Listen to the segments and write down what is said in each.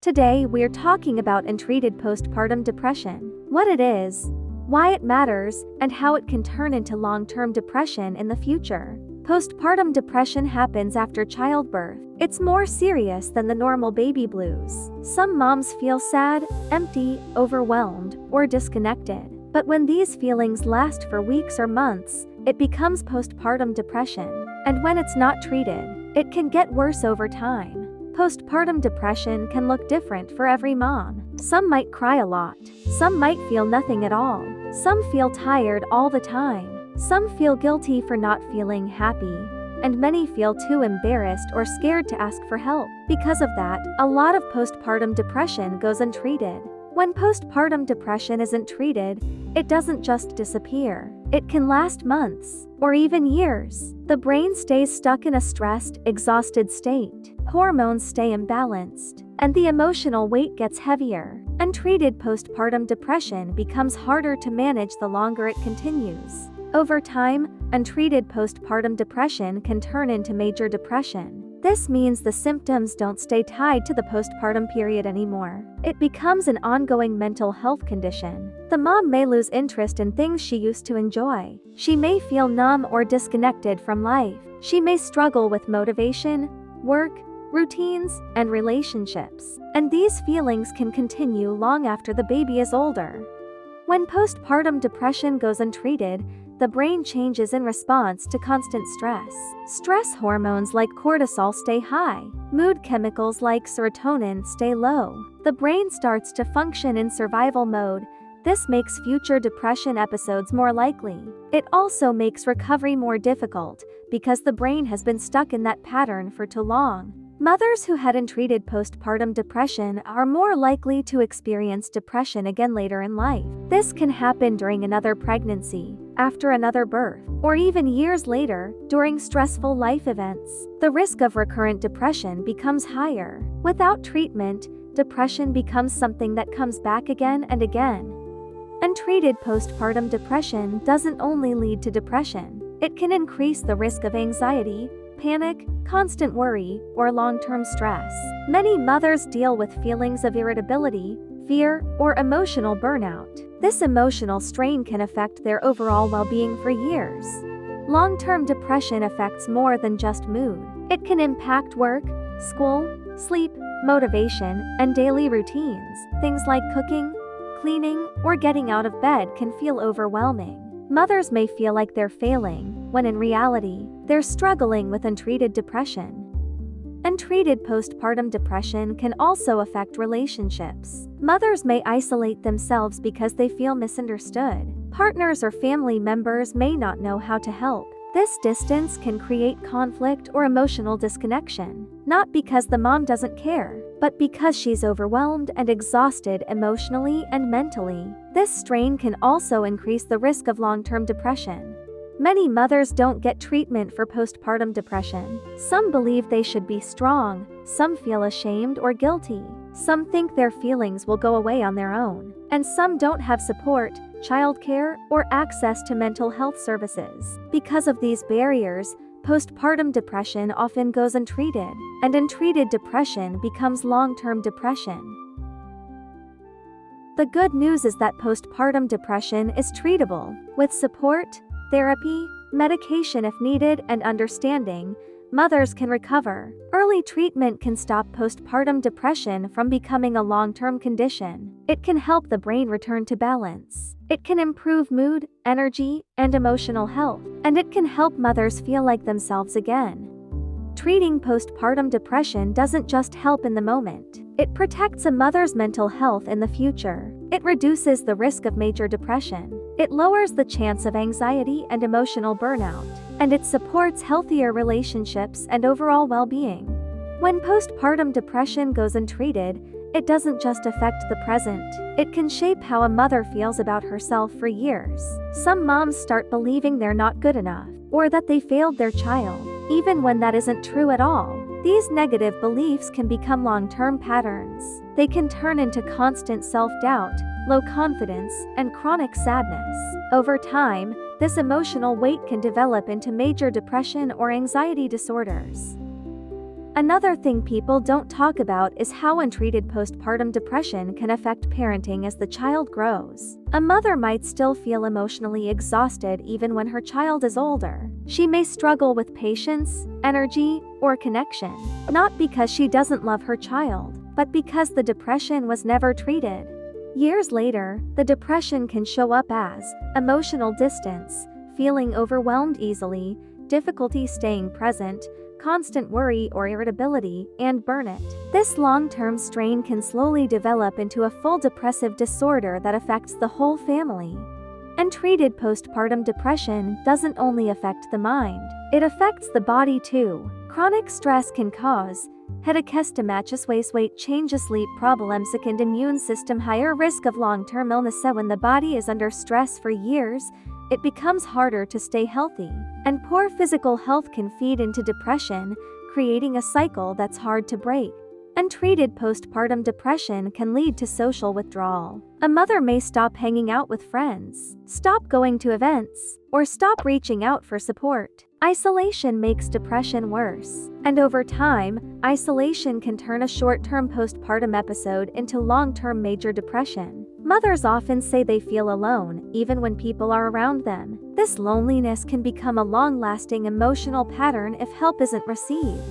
Today, we're talking about untreated postpartum depression, what it is, why it matters, and how it can turn into long-term depression in the future. Postpartum depression happens after childbirth. It's more serious than the normal baby blues. Some moms feel sad, empty, overwhelmed, or disconnected. But when these feelings last for weeks or months, it becomes postpartum depression. And when it's not treated, it can get worse over time. Postpartum depression can look different for every mom. Some might cry a lot. Some might feel nothing at all. Some feel tired all the time. Some feel guilty for not feeling happy. And many feel too embarrassed or scared to ask for help. Because of that, a lot of postpartum depression goes untreated. When postpartum depression isn't treated, it doesn't just disappear. It can last months, or even years. The brain stays stuck in a stressed, exhausted state. Hormones stay imbalanced, and the emotional weight gets heavier. Untreated postpartum depression becomes harder to manage the longer it continues. Over time, untreated postpartum depression can turn into major depression. This means the symptoms don't stay tied to the postpartum period anymore. It becomes an ongoing mental health condition. The mom may lose interest in things she used to enjoy. She may feel numb or disconnected from life. She may struggle with motivation, work, routines, and relationships. And these feelings can continue long after the baby is older. When postpartum depression goes untreated, the brain changes in response to constant stress. Stress hormones like cortisol stay high. Mood chemicals like serotonin stay low. The brain starts to function in survival mode. This makes future depression episodes more likely. It also makes recovery more difficult because the brain has been stuck in that pattern for too long. Mothers who had untreated postpartum depression are more likely to experience depression again later in life. This can happen during another pregnancy, after another birth, or even years later, during stressful life events. The risk of recurrent depression becomes higher. Without treatment, depression becomes something that comes back again and again. Untreated postpartum depression doesn't only lead to depression. It can increase the risk of anxiety, panic, constant worry, or long-term stress. Many mothers deal with feelings of irritability, fear, or emotional burnout. This emotional strain can affect their overall well-being for years. Long-term depression affects more than just mood. It can impact work, school, sleep, motivation, and daily routines. Things like cooking, cleaning, or getting out of bed can feel overwhelming. Mothers may feel like they're failing, when in reality, they're struggling with untreated depression. Untreated postpartum depression can also affect relationships. Mothers may isolate themselves because they feel misunderstood. Partners or family members may not know how to help. This distance can create conflict or emotional disconnection, not because the mom doesn't care, but because she's overwhelmed and exhausted emotionally and mentally. This strain can also increase the risk of long-term depression. Many mothers don't get treatment for postpartum depression. Some believe they should be strong, some feel ashamed or guilty, some think their feelings will go away on their own, and some don't have support, childcare, or access to mental health services. Because of these barriers, postpartum depression often goes untreated, and untreated depression becomes long-term depression. The good news is that postpartum depression is treatable. With support, therapy, medication if needed, and understanding, mothers can recover. Early treatment can stop postpartum depression from becoming a long-term condition. It can help the brain return to balance. It can improve mood, energy, and emotional health, and it can help mothers feel like themselves again. Treating postpartum depression doesn't just help in the moment. It protects a mother's mental health in the future. It reduces the risk of major depression. It lowers the chance of anxiety and emotional burnout, and it supports healthier relationships and overall well-being. When postpartum depression goes untreated, it doesn't just affect the present. It can shape how a mother feels about herself for years. Some moms start believing they're not good enough, or that they failed their child, even when that isn't true at all. These negative beliefs can become long-term patterns. They can turn into constant self-doubt, low confidence, and chronic sadness. Over time, this emotional weight can develop into major depression or anxiety disorders. Another thing people don't talk about is how untreated postpartum depression can affect parenting as the child grows. A mother might still feel emotionally exhausted even when her child is older. She may struggle with patience, energy, or connection, not because she doesn't love her child, but because the depression was never treated. Years later, the depression can show up as emotional distance, feeling overwhelmed easily, difficulty staying present, constant worry or irritability, and burnout. This long-term strain can slowly develop into a full depressive disorder that affects the whole family. Untreated postpartum depression doesn't only affect the mind, it affects the body too. Chronic stress can cause headache, weight changes, sleep problems, and immune system higher risk of long-term illness. So when the body is under stress for years, it becomes harder to stay healthy, and poor physical health can feed into depression, creating a cycle that's hard to break. Untreated postpartum depression can lead to social withdrawal. A mother may stop hanging out with friends, stop going to events, or stop reaching out for support. Isolation makes depression worse, and over time, isolation can turn a short-term postpartum episode into long-term major depression. Mothers often say they feel alone, even when people are around them. This loneliness can become a long-lasting emotional pattern if help isn't received.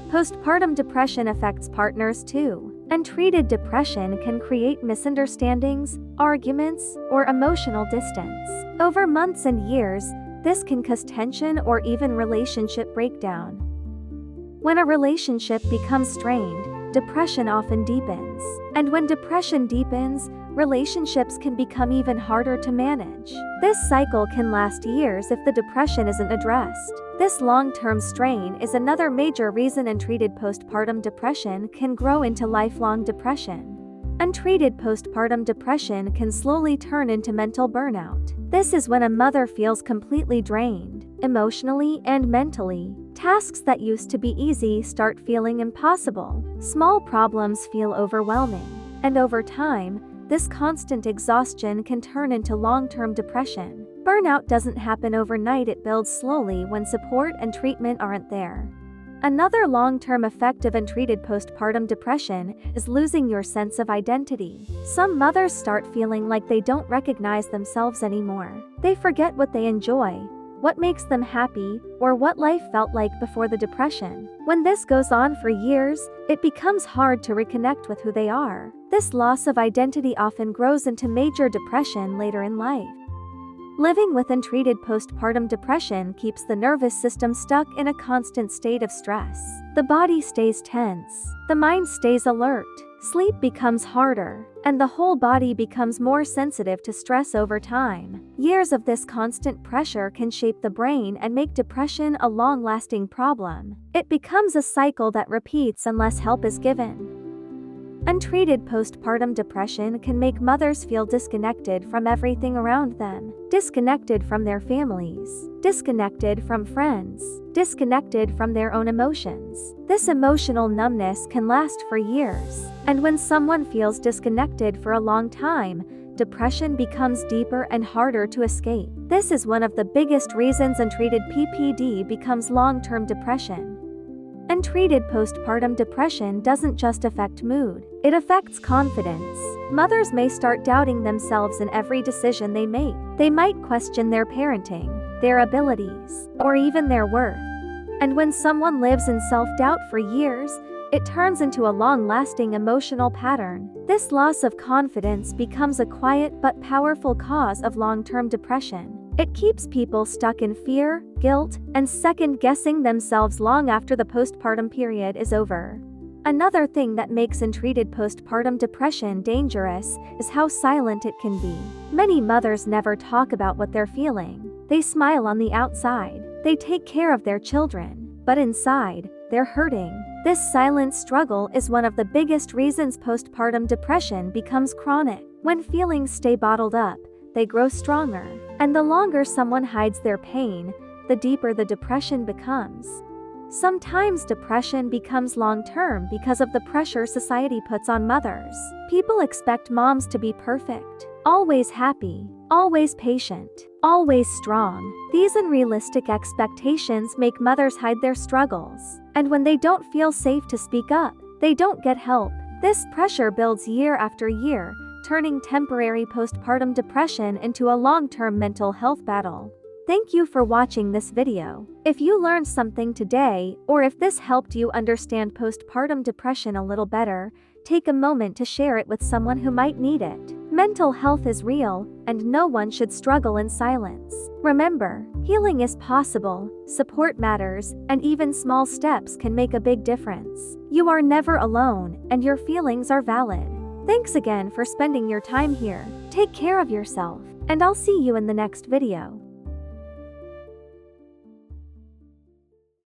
Postpartum depression affects partners too. Untreated depression can create misunderstandings, arguments, or emotional distance. Over months and years, this can cause tension or even relationship breakdown. When a relationship becomes strained, depression often deepens. And when depression deepens, relationships can become even harder to manage. This cycle can last years if the depression isn't addressed. This long-term strain is another major reason untreated postpartum depression can grow into lifelong depression. Untreated postpartum depression can slowly turn into mental burnout. This is when a mother feels completely drained, emotionally and mentally. Tasks that used to be easy start feeling impossible. Small problems feel overwhelming. And over time, this constant exhaustion can turn into long-term depression. Burnout doesn't happen overnight, it builds slowly when support and treatment aren't there. Another long-term effect of untreated postpartum depression is losing your sense of identity. Some mothers start feeling like they don't recognize themselves anymore. They forget what they enjoy, what makes them happy, or what life felt like before the depression. When this goes on for years, it becomes hard to reconnect with who they are. This loss of identity often grows into major depression later in life. Living with untreated postpartum depression keeps the nervous system stuck in a constant state of stress. The body stays tense, the mind stays alert, sleep becomes harder, and the whole body becomes more sensitive to stress over time. Years of this constant pressure can shape the brain and make depression a long-lasting problem. It becomes a cycle that repeats unless help is given. Untreated postpartum depression can make mothers feel disconnected from everything around them, disconnected from their families, disconnected from friends, disconnected from their own emotions. This emotional numbness can last for years, and when someone feels disconnected for a long time, depression becomes deeper and harder to escape. This is one of the biggest reasons untreated PPD becomes long-term depression. Untreated postpartum depression doesn't just affect mood, it affects confidence. Mothers may start doubting themselves in every decision they make. They might question their parenting, their abilities, or even their worth. And when someone lives in self-doubt for years, it turns into a long-lasting emotional pattern. This loss of confidence becomes a quiet but powerful cause of long-term depression. It keeps people stuck in fear, guilt, and second-guessing themselves long after the postpartum period is over. Another thing that makes untreated postpartum depression dangerous is how silent it can be. Many mothers never talk about what they're feeling. They smile on the outside. They take care of their children. But inside, they're hurting. This silent struggle is one of the biggest reasons postpartum depression becomes chronic. When feelings stay bottled up, they grow stronger. And the longer someone hides their pain, the deeper the depression becomes. Sometimes depression becomes long-term because of the pressure society puts on mothers. People expect moms to be perfect, always happy, always patient, always strong. These unrealistic expectations make mothers hide their struggles. And when they don't feel safe to speak up, they don't get help. This pressure builds year after year, turning temporary postpartum depression into a long-term mental health battle. Thank you for watching this video. If you learned something today, or if this helped you understand postpartum depression a little better, take a moment to share it with someone who might need it. Mental health is real, and no one should struggle in silence. Remember, healing is possible, support matters, and even small steps can make a big difference. You are never alone, and your feelings are valid. Thanks again for spending your time here. Take care of yourself, and I'll see you in the next video.